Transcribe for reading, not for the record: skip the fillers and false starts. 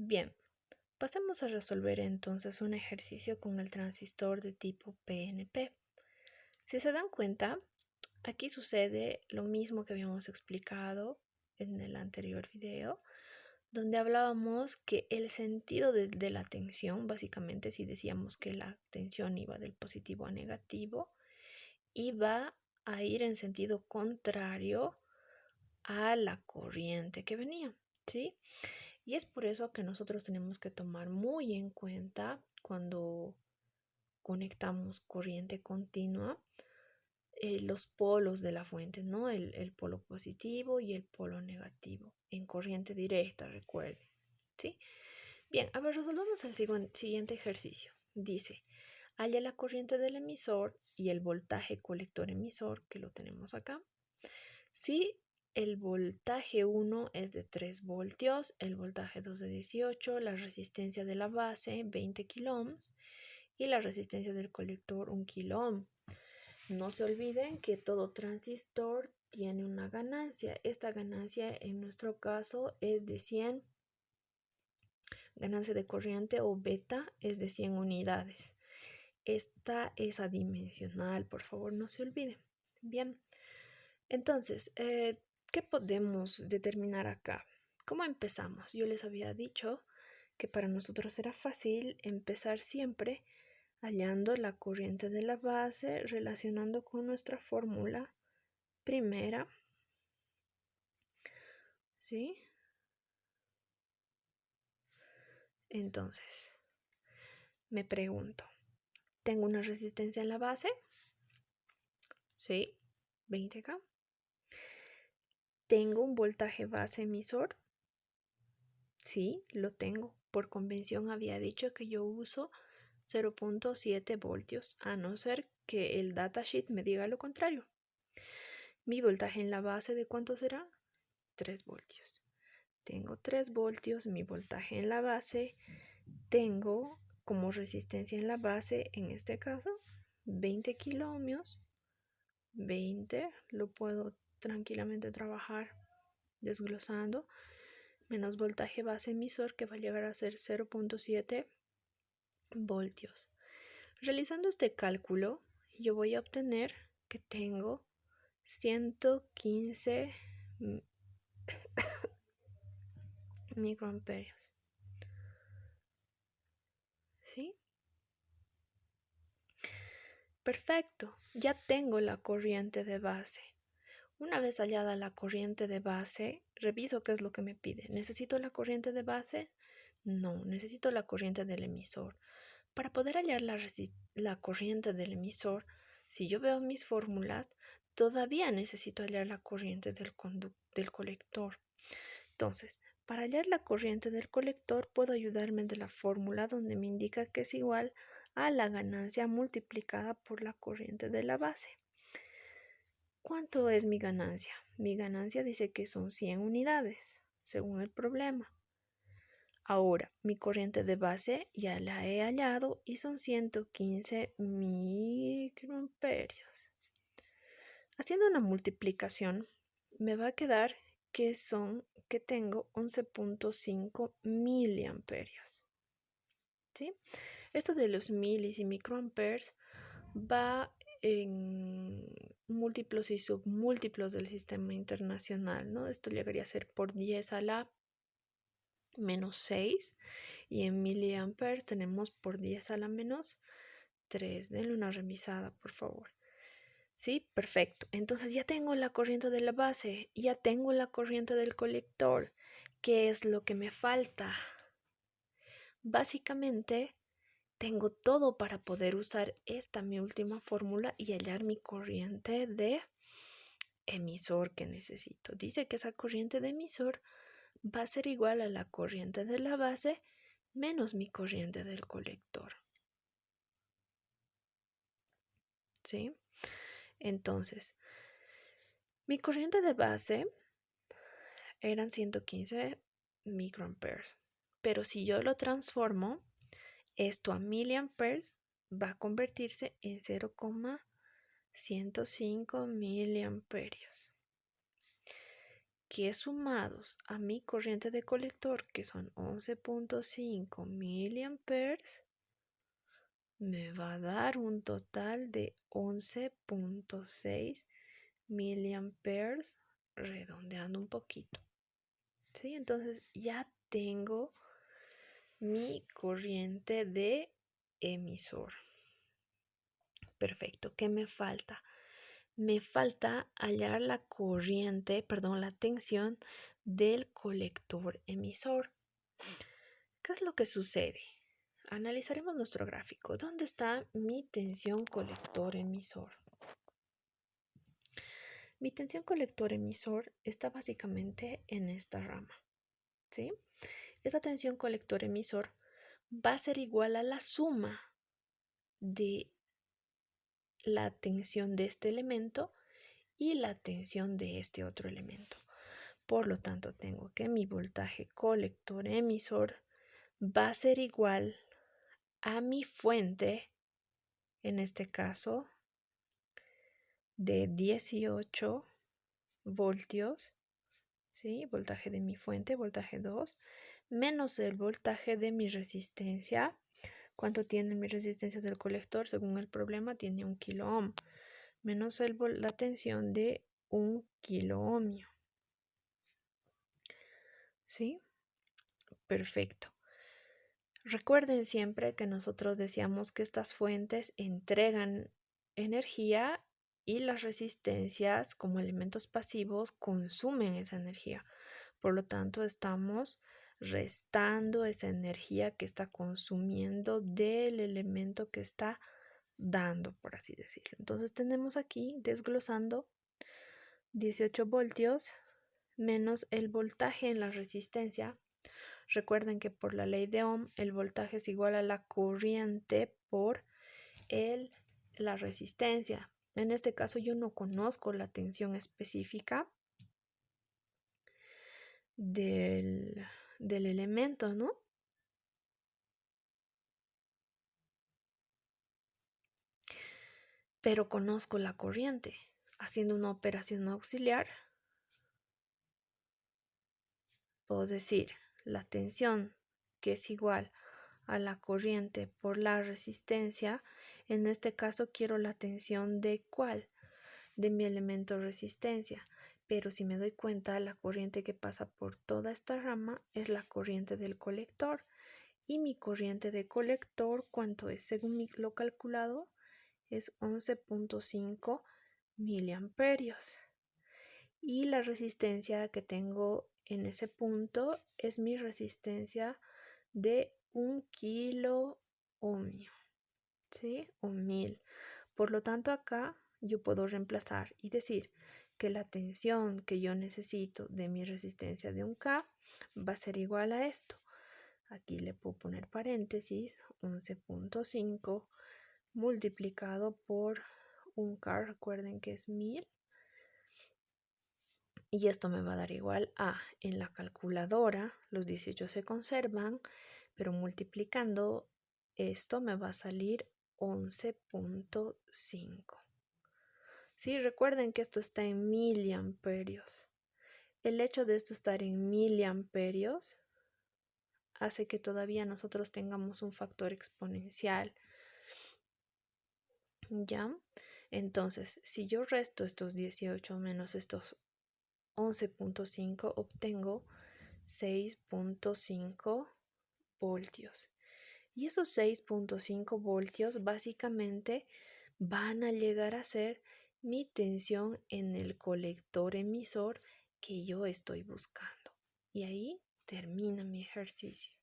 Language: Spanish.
Bien, pasemos a resolver entonces un ejercicio con el transistor de tipo PNP. Si se dan cuenta, aquí sucede lo mismo que habíamos explicado en el anterior video, donde hablábamos que el sentido de la tensión, básicamente si decíamos que la tensión iba del positivo a negativo, iba a ir en sentido contrario a la corriente que venía, ¿sí? Y es por eso que nosotros tenemos que tomar muy en cuenta cuando conectamos corriente continua los polos de la fuente, ¿no? El polo positivo y el polo negativo en corriente directa, recuerden, ¿sí? Bien, a ver, resolvamos el siguiente ejercicio. Dice, halla la corriente del emisor y el voltaje colector emisor, que lo tenemos acá. Si el voltaje 1 es de 3 voltios, el voltaje 2 de 18, la resistencia de la base 20 kiloohms y la resistencia del colector 1 kiloohm. No se olviden que todo transistor tiene una ganancia. Esta ganancia en nuestro caso es de 100, ganancia de corriente o beta es de 100 unidades. Esta es adimensional, por favor no se olviden. Bien, entonces, ¿qué podemos determinar acá? ¿Cómo empezamos? Yo les había dicho que para nosotros era fácil empezar siempre hallando la corriente de la base, relacionando con nuestra fórmula primera, ¿sí? Entonces, me pregunto, ¿tengo una resistencia en la base? Sí, 20K. ¿Tengo un voltaje base emisor? Sí, lo tengo. Por convención había dicho que yo uso 0.7 voltios, a no ser que el datasheet me diga lo contrario. Mi voltaje en la base, ¿de cuánto será? 3 voltios. Tengo 3 voltios, mi voltaje en la base. Tengo como resistencia en la base, en este caso, 20 kiloohmios. 20, lo puedo tranquilamente trabajar desglosando, menos voltaje base emisor, que va a llegar a ser 0.7 voltios. Realizando este cálculo, yo voy a obtener que tengo 115 microamperios. ¿Sí? Perfecto, ya tengo la corriente de base. Una vez hallada la corriente de base, reviso qué es lo que me pide. ¿Necesito la corriente de base? No, necesito la corriente del emisor. Para poder hallar la corriente del emisor, si yo veo mis fórmulas, todavía necesito hallar la corriente del colector. Entonces, para hallar la corriente del colector, puedo ayudarme de la fórmula donde me indica que es igual a la ganancia multiplicada por la corriente de la base. ¿Cuánto es mi ganancia? Mi ganancia dice que son 100 unidades, según el problema. Ahora, mi corriente de base ya la he hallado y son 115 microamperios. Haciendo una multiplicación, me va a quedar que tengo 11.5 miliamperios. ¿Sí? Esto de los milis y microamperes va en múltiplos y submúltiplos del sistema internacional, ¿no? Esto llegaría a ser por 10 a la menos 6 y en miliamperes tenemos por 10 a la menos 3. Denle una revisada, por favor. Sí, perfecto. Entonces ya tengo la corriente de la base, ya tengo la corriente del colector. ¿Qué es lo que me falta? Básicamente, tengo todo para poder usar esta mi última fórmula y hallar mi corriente de emisor que necesito. Dice que esa corriente de emisor va a ser igual a la corriente de la base menos mi corriente del colector. ¿Sí? Entonces, mi corriente de base eran 115 microamperes. Pero si yo lo transformo, esto a miliamperes va a convertirse en 0,105 miliamperios. que sumados a mi corriente de colector, que son 11.5 miliamperes, me va a dar un total de 11.6 miliamperes, redondeando un poquito. ¿Sí? Entonces ya tengo mi corriente de emisor. Perfecto. ¿Qué me falta? Me falta hallar la tensión del colector emisor. ¿Qué es lo que sucede? Analizaremos nuestro gráfico. ¿Dónde está mi tensión colector emisor? Mi tensión colector emisor está básicamente en esta rama, ¿sí? Esta tensión colector emisor va a ser igual a la suma de la tensión de este elemento y la tensión de este otro elemento. Por lo tanto, tengo que mi voltaje colector emisor va a ser igual a mi fuente, en este caso, de 18 voltios, ¿sí? Voltaje de mi fuente, voltaje 2, menos el voltaje de mi resistencia. ¿Cuánto tiene mi resistencia del colector? Según el problema, tiene 1 kilo ohm, menos la tensión de 1 kilo ohmio. ¿Sí? Perfecto. Recuerden siempre que nosotros decíamos que estas fuentes entregan energía y las resistencias como elementos pasivos consumen esa energía. Por lo tanto, estamos restando esa energía que está consumiendo del elemento que está dando, por así decirlo. Entonces tenemos aquí, desglosando, 18 voltios menos el voltaje en la resistencia. Recuerden que por la ley de Ohm, el voltaje es igual a la corriente por la resistencia. En este caso yo no conozco la tensión específica del elemento, ¿no? Pero conozco la corriente. Haciendo una operación auxiliar, puedo decir la tensión, que es igual a la corriente por la resistencia. En este caso quiero la tensión de ¿cuál? De mi elemento resistencia. Pero si me doy cuenta, la corriente que pasa por toda esta rama es la corriente del colector. Y mi corriente de colector, ¿cuánto es? Según lo calculado, es 11.5 miliamperios. Y la resistencia que tengo en ese punto es mi resistencia de 1 kilo ohmio, ¿sí? O 1000. Por lo tanto, acá yo puedo reemplazar y decir que la tensión que yo necesito de mi resistencia de 1K va a ser igual a esto. Aquí le puedo poner paréntesis, 11.5 multiplicado por 1K, recuerden que es 1000. Y esto me va a dar igual a, en la calculadora, los 18 se conservan, pero multiplicando esto me va a salir 11.5. Sí, recuerden que esto está en miliamperios. El hecho de esto estar en miliamperios hace que todavía nosotros tengamos un factor exponencial. ¿Ya? Entonces, si yo resto estos 18 menos estos 11.5, obtengo 6.5 voltios. Y esos 6.5 voltios básicamente van a llegar a ser mi tensión en el colector emisor que yo estoy buscando. Y ahí termina mi ejercicio.